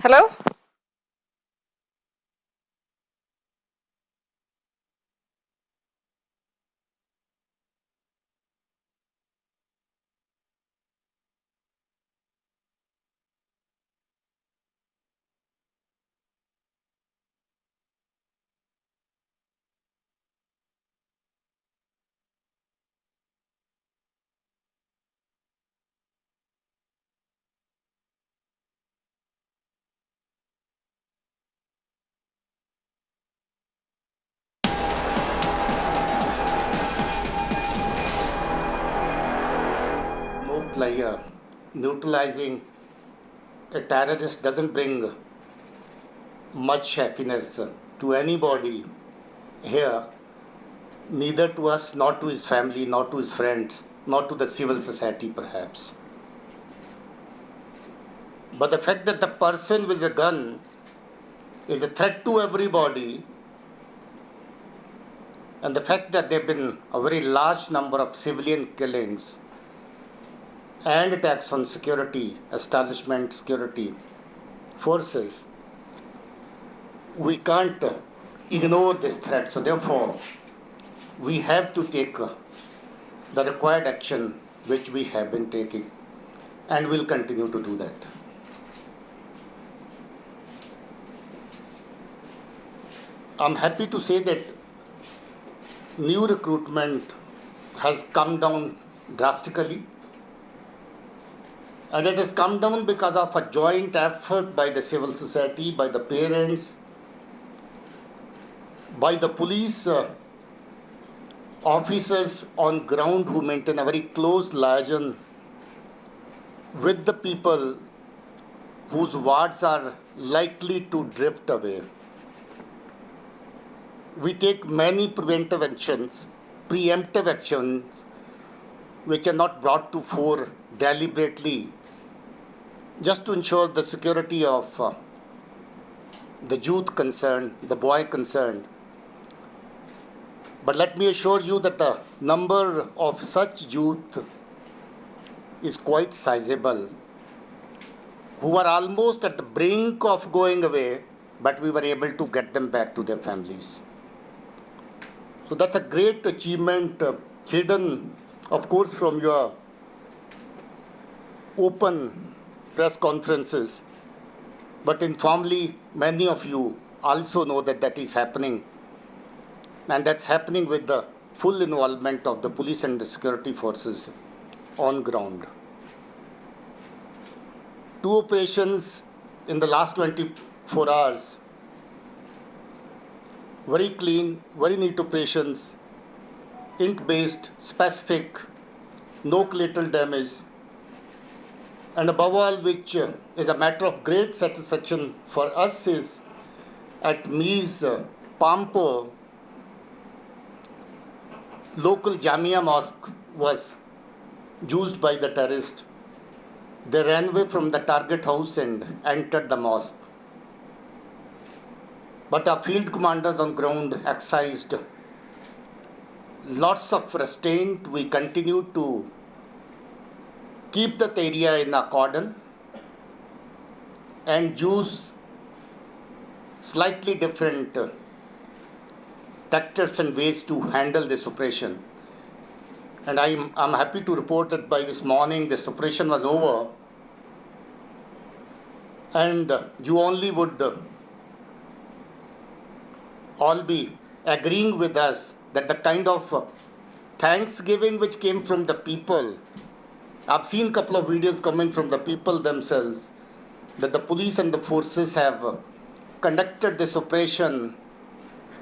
Hello? No player neutralizing a terrorist doesn't bring much happiness to anybody here, neither to us, not to his family, not to his friends, not to the civil society perhaps. But the fact that the person with a gun is a threat to everybody, and the fact that there have been a very large number of civilian killings and attacks on security establishment, security forces, we can't ignore this threat. So, therefore, we have to take the required action which we have been taking and will continue to do that. I'm happy to say that new recruitment has come down drastically, and it has come down because of a joint effort by the civil society, by the parents, by the police officers on ground who maintain a very close liaison with the people whose wards are likely to drift away. We take many preemptive actions, which are not brought to fore deliberately, just to ensure the security of the youth concerned, the boy concerned. But let me assure you that the number of such youth is quite sizable, who are almost at the brink of going away, but we were able to get them back to their families. So that's a great achievement, hidden, of course, from your open press conferences. But informally, many of you also know that that is happening. And that's happening with the full involvement of the police and the security forces on ground. 2 operations in the last 24 hours, very clean, very neat operations, ink-based, specific, no collateral damage, and above all, which is a matter of great satisfaction for us, is at Mies Pampo, local Jamia mosque was used by the terrorists. They ran away from the target house and entered the mosque. But our field commanders on ground exercised lots of restraint. We continued to keep that area in a cordon and use slightly different tactics and ways to handle this operation. And I'm happy to report that by this morning this operation was over, and you only would all be agreeing with us that the kind of thanksgiving which came from the people, I've seen a couple of videos coming from the people themselves, that the police and the forces have conducted this operation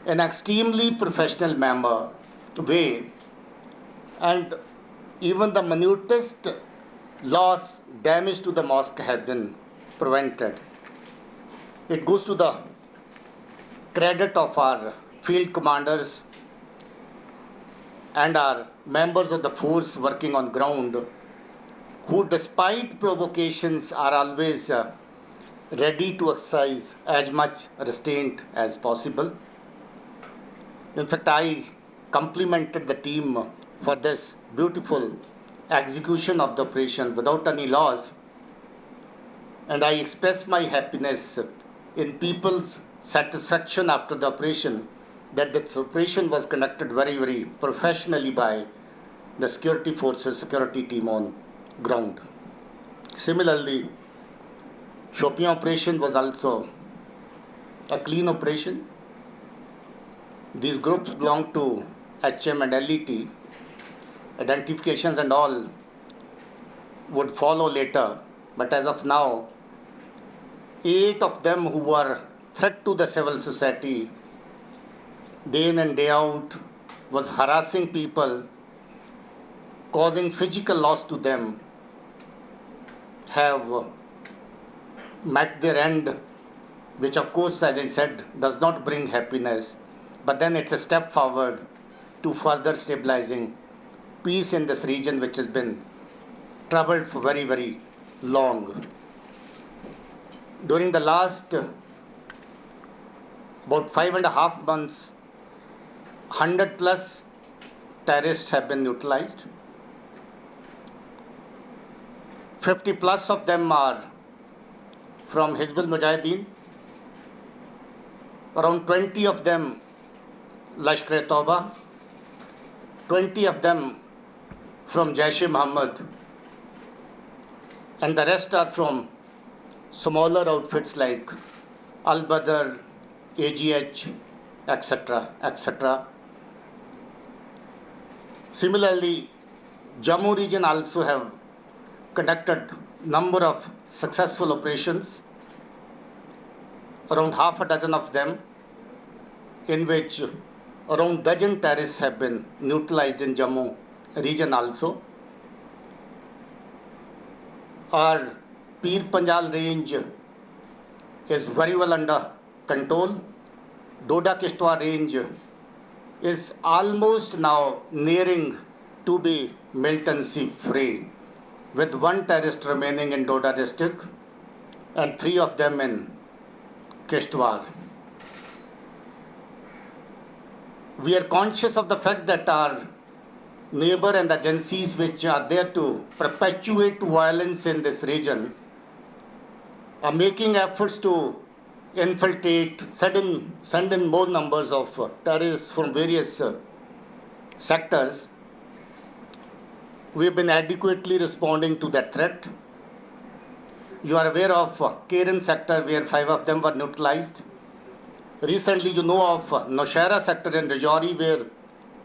in an extremely professional way, and even the minutest loss, damage to the mosque have been prevented. It goes to the credit of our field commanders and our members of the force working on ground, who despite provocations are always ready to exercise as much restraint as possible. In fact, I complimented the team for this beautiful execution of the operation without any loss. And I express my happiness in people's satisfaction after the operation that this operation was conducted very, very professionally by the security forces, security team on ground. Similarly, Shopian operation was also a clean operation. These groups belong to HM and LET. Identifications and all would follow later, but as of now, 8 of them who were threat to the civil society, day in and day out, was harassing people, causing physical loss to them, have met their end, which of course, as I said, does not bring happiness, but then it's a step forward to further stabilizing peace in this region which has been troubled for very, very long. During the last about 5.5 months, 100 plus terrorists have been neutralized. 50 plus of them are from Hizbul Mujahideen, around 20 of them Lashkar-e-Tauba, 20 of them from Jaish-e-Mohammed, and the rest are from smaller outfits like Al-Badr, AGH, etc., etc. Similarly, Jammu region also have conducted number of successful operations, around half a dozen of them, in which around dozen terrorists have been neutralized in Jammu region also. Our Pir Panjal range is very well under control. Doda Kishtwar range is almost now nearing to be militancy free, with one terrorist remaining in Doda district and 3 of them in Kishtwar. We are conscious of the fact that our neighbor and agencies which are there to perpetuate violence in this region are making efforts to infiltrate, send in more numbers of terrorists from various sectors. We have been adequately responding to that threat. You are aware of Keren sector where 5 of them were neutralized. Recently, you know of Nowshera sector in Rajouri where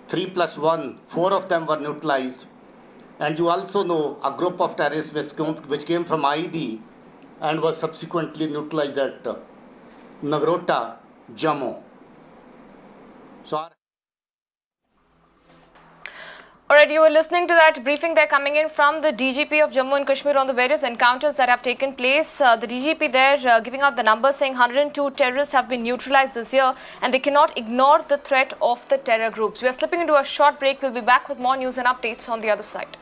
3 plus 1, 4 of them were neutralized. And you also know a group of terrorists which came from IED and was subsequently neutralized at Nagrota, Jammu. So Alright, you were listening to that briefing there coming in from the DGP of Jammu and Kashmir on the various encounters that have taken place. The DGP there giving out the numbers saying 102 terrorists have been neutralized this year and they cannot ignore the threat of the terror groups. We are slipping into a short break. We'll be back with more news and updates on the other side.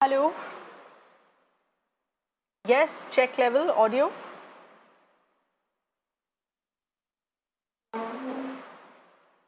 Hello. Yes, check level audio.